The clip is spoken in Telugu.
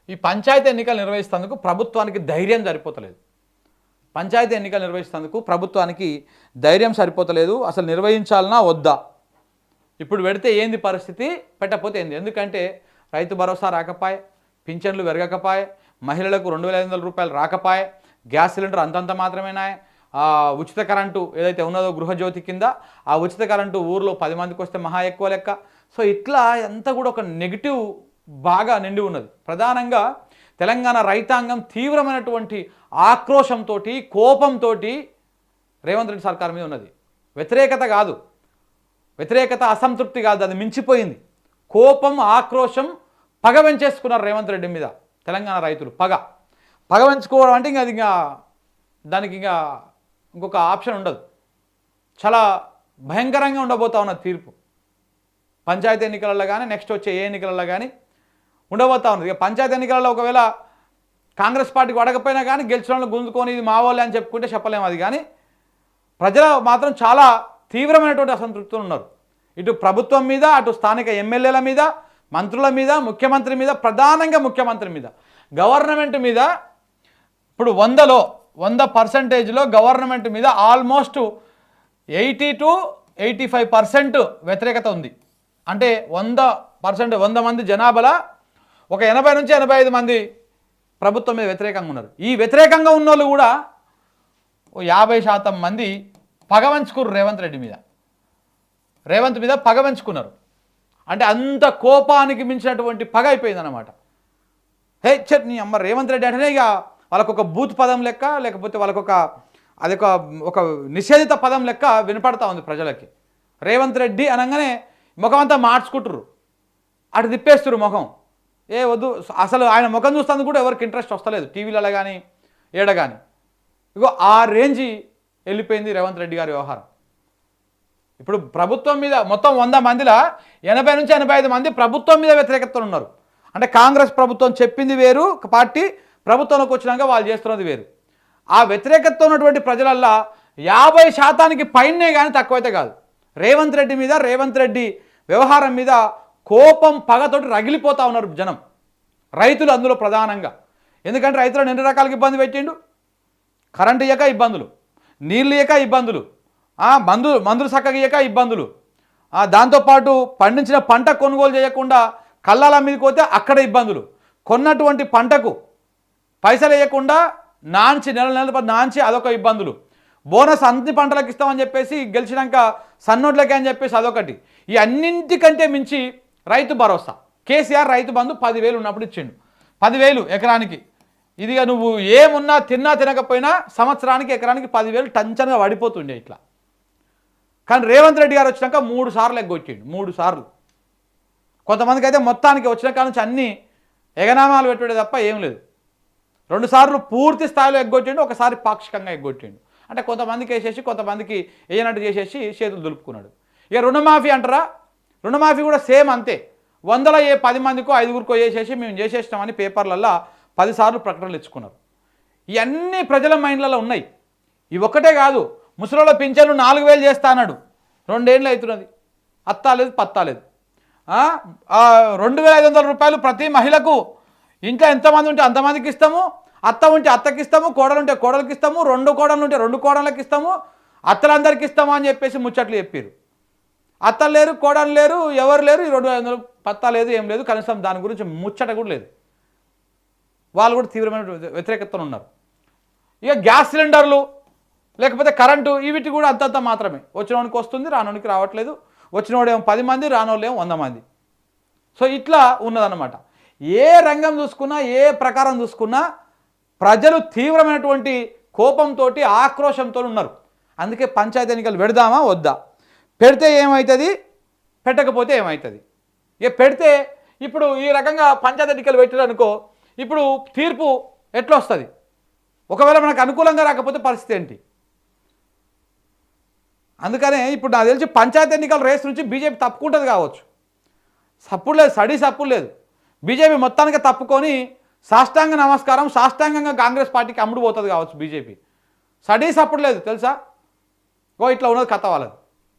ఈ పంచాయతీ ఎన్నికలు నిర్వహిస్తేందుకు ప్రభుత్వానికి ధైర్యం సరిపోతలేదు. పంచాయతీ ఎన్నికలు నిర్వహిస్తేందుకు ప్రభుత్వానికి ధైర్యం సరిపోతలేదు. అసలు నిర్వహించాలనా వద్దా, ఇప్పుడు పెడితే ఏంది పరిస్థితి, పెట్టకపోతే ఏంది. ఎందుకంటే రైతు భరోసా రాకపాయే, పింఛన్లు పెరగకపాయే, మహిళలకు 2,500 రూపాయలు రాకపాయే, గ్యాస్ సిలిండర్ అంతంత మాత్రమేనా, ఉచిత కరెంటు ఏదైతే ఉన్నదో గృహజ్యోతి కింద ఆ ఉచిత కరెంటు ఊర్లో 10 మందికి వస్తే మహా ఎక్కువ లెక్క. సో ఇట్లా అంతా కూడా ఒక నెగిటివ్ బాగా నిండి ఉన్నది. ప్రధానంగా తెలంగాణ రైతాంగం తీవ్రమైనటువంటి ఆక్రోశంతో, కోపంతో రేవంత్ రెడ్డి సర్కార్ మీద ఉన్నది. వ్యతిరేకత కాదు, వ్యతిరేకత అసంతృప్తి కాదు, అది మించిపోయింది. కోపం, ఆక్రోశం, పగ పెంచేసుకున్నారు రేవంత్ రెడ్డి మీద తెలంగాణ రైతులు. పగ పెంచుకోవడం అంటే ఇంకా దానికి ఇంకొక ఆప్షన్ ఉండదు. చాలా భయంకరంగా ఉండబోతా ఉన్నది తీర్పు. పంచాయతీ ఎన్నికలలో కానీ నెక్స్ట్ వచ్చే ఏ ఎన్నికలలో కానీ ఉండబోతా ఉన్నది. ఇక పంచాయతీ ఎన్నికలలో ఒకవేళ కాంగ్రెస్ పార్టీకి అడగపోయినా కానీ గెలిచిన వాళ్ళు గుంజుకొని ఇది మా వాళ్ళే అని చెప్పుకుంటే చెప్పలేము అది. కానీ ప్రజలు మాత్రం చాలా తీవ్రమైనటువంటి అసంతృప్తులు ఉన్నారు. ఇటు ప్రభుత్వం మీద, అటు స్థానిక ఎమ్మెల్యేల మీద, మంత్రుల మీద, ముఖ్యమంత్రి మీద, ప్రధానంగా ముఖ్యమంత్రి మీద, గవర్నమెంట్ మీద. ఇప్పుడు 100% గవర్నమెంట్ మీద ఆల్మోస్ట్ 80 to 85% వ్యతిరేకత ఉంది. అంటే 100 మంది జనాభాలో ఒక 80 నుంచి 85 మంది ప్రభుత్వం మీద వ్యతిరేకంగా ఉన్నారు. ఈ వ్యతిరేకంగా ఉన్న వాళ్ళు కూడా 50% మంది పగవంచుకున్నారు రేవంత్ మీద పగవంచుకున్నారు. అంటే అంత కోపానికి మించినటువంటి పగ అయిపోయింది అన్నమాట. హే చట్నీ అమ్మ రేవంత్ రెడ్డి అంటేనే ఇక వాళ్ళకొక బూత్ పదం లెక్క, లేకపోతే వాళ్ళకొక ఒక నిషేధిత పదం లెక్క వినపడతా ఉంది ప్రజలకి. రేవంత్ రెడ్డి అనగానే ముఖం అంతా మార్చుకుంటారు, అటు తిప్పేస్తారు ముఖం. ఏ వద్దు, అసలు ఆయన ముఖం చూస్తుంది కూడా ఎవరికి ఇంట్రెస్ట్ వస్తలేదు టీవీలలో కానీ ఏడ కానీ. ఇగో ఆ రేంజి వెళ్ళిపోయింది రేవంత్ రెడ్డి గారి వ్యవహారం. ఇప్పుడు ప్రభుత్వం మీద మొత్తం 100 మందిలో 80 నుంచి 85 మంది ప్రభుత్వం మీద వ్యతిరేకతలు ఉన్నారు. అంటే కాంగ్రెస్ ప్రభుత్వం చెప్పింది వేరు పార్టీ, ప్రభుత్వంలోకి వచ్చినాక వాళ్ళు చేస్తున్నది వేరు. ఆ వ్యతిరేకతతో ఉన్నటువంటి ప్రజలల్లో 50% పైనే కానీ తక్కువైతే కాదు. రేవంత్ రెడ్డి మీద, రేవంత్ రెడ్డి వ్యవహారం మీద కోపం, పగతోటి రగిలిపోతూ ఉన్నారు జనం, రైతులు అందులో ప్రధానంగా. ఎందుకంటే రైతులను ఎన్ని రకాలుగా ఇబ్బంది పెట్టిండు. కరెంటు ఇయ్యక ఇబ్బందులు, నీళ్ళు ఇయ్యక ఇబ్బందులు, మందులు చక్కగా ఇయ్యక ఇబ్బందులు, దాంతోపాటు పండించిన పంట కొనుగోలు చేయకుండా కళ్ళాల మీదకి పోతే అక్కడ ఇబ్బందులు, కొన్నటువంటి పంటకు పైసలు వేయకుండా నెల నాంచి అదొక ఇబ్బందులు, బోనస్ అన్ని పంటలకు ఇస్తామని చెప్పేసి గెలిచినాక సన్నోట్లకే అని చెప్పేసి అదొకటి. ఈ అన్నింటికంటే మించి రైతు భరోసా, కేసీఆర్ రైతు బంధు 10,000 ఉన్నప్పుడు ఇచ్చిండు. 10,000 ఎకరానికి. ఇదిగా నువ్వు ఏమున్నా తిన్నా తినకపోయినా సంవత్సరానికి ఎకరానికి 10,000 టంచనగా పడిపోతుండే ఇట్లా. కానీ రేవంత్ రెడ్డి గారు వచ్చినాక 3 సార్లు ఎగ్గొచ్చిండు. 3 సార్లు. కొంతమందికి అయితే మొత్తానికి వచ్చిన కాడ నుంచి అన్నీ ఎగనామాలు పెట్టే తప్ప ఏం లేదు. 2 సార్లు పూర్తి స్థాయిలో ఎగ్గొట్టిండు, ఒకసారి పాక్షికంగా ఎగ్గొట్టిండు. అంటే కొంతమందికి వేసేసి కొంతమందికి వేయనట్టు చేసేసి చేతులు దులుపుకున్నాడు. ఇక రుణమాఫీ అంటారా, రుణమాఫీ కూడా సేమ్ అంతే. 100లో 10 మందికో 5గురికో చేసేసి మేము చేసేసినామని పేపర్లలో 10 సార్లు ప్రకటనలు ఇచ్చుకున్నారు. ఇవన్నీ ప్రజల మైండ్లలో ఉన్నాయి. ఇవి ఒక్కటే కాదు, ముసలోళ్ళ పింఛన్లు 4,000 చేస్తా అన్నాడు, 2 ఏళ్ళు అవుతున్నది, అత్తాలేదు పత్తాలేదు. 2,500 రూపాయలు ప్రతి మహిళకు, ఇంట్లో ఎంతమంది ఉంటే అంతమందికి ఇస్తాము, అత్త ఉంటే అత్తకి ఇస్తాము, కోడలు ఉంటే కోడలికి ఇస్తాము, 2 కోడలు ఉంటే 2 కోడళ్ళకి ఇస్తాము, అత్తలందరికీ ఇస్తాము అని చెప్పేసి ముచ్చట్లు చెప్పారు. అత్తలు లేరు, కోడలు లేరు, ఎవరు లేరు, ఈ 2,500 పత్తా లేదు, ఏం లేదు, కనీసం దాని గురించి ముచ్చట కూడా లేదు. వాళ్ళు కూడా తీవ్రమైన వ్యతిరేకతలు ఉన్నారు. ఇక గ్యాస్ సిలిండర్లు లేకపోతే కరెంటు, వీటి కూడా అంతంత మాత్రమే. వచ్చినోనికి వస్తుంది, రానోనికి రావట్లేదు. వచ్చినోడేమో 10 మంది, రానోళ్ళేమో 100 మంది. సో ఇట్లా ఉన్నదన్నమాట. ఏ రంగం చూసుకున్నా, ఏ ప్రకారం చూసుకున్నా ప్రజలు తీవ్రమైనటువంటి కోపంతో, ఆక్రోశంతో ఉన్నారు. అందుకే పంచాయతీ ఎన్నికలు పెడదామా వద్దా, పెడితే ఏమవుతుంది, పెట్టకపోతే ఏమవుతుంది. ఇక పెడితే ఇప్పుడు ఈ రకంగా పంచాయతీ ఎన్నికలు పెట్టారనుకో, ఇప్పుడు తీర్పు ఎట్లా వస్తుంది, ఒకవేళ మనకు అనుకూలంగా రాకపోతే పరిస్థితి ఏంటి. అందుకనే ఇప్పుడు నాకు తెలిసి పంచాయతీ ఎన్నికల రేస్ నుంచి బీజేపీ తప్పుకుంటుంది కావచ్చు. సప్పుడు లేదు, సప్పుడు లేదు. బీజేపీ మొత్తానికి తప్పుకొని సాష్టాంగ నమస్కారం, సాష్టాంగంగా కాంగ్రెస్ పార్టీకి అమ్ముడు పోతుంది కావచ్చు బీజేపీ. సప్పుడు లేదు తెలుసా. ఇట్లా ఉన్నది కథ వాళ్ళది.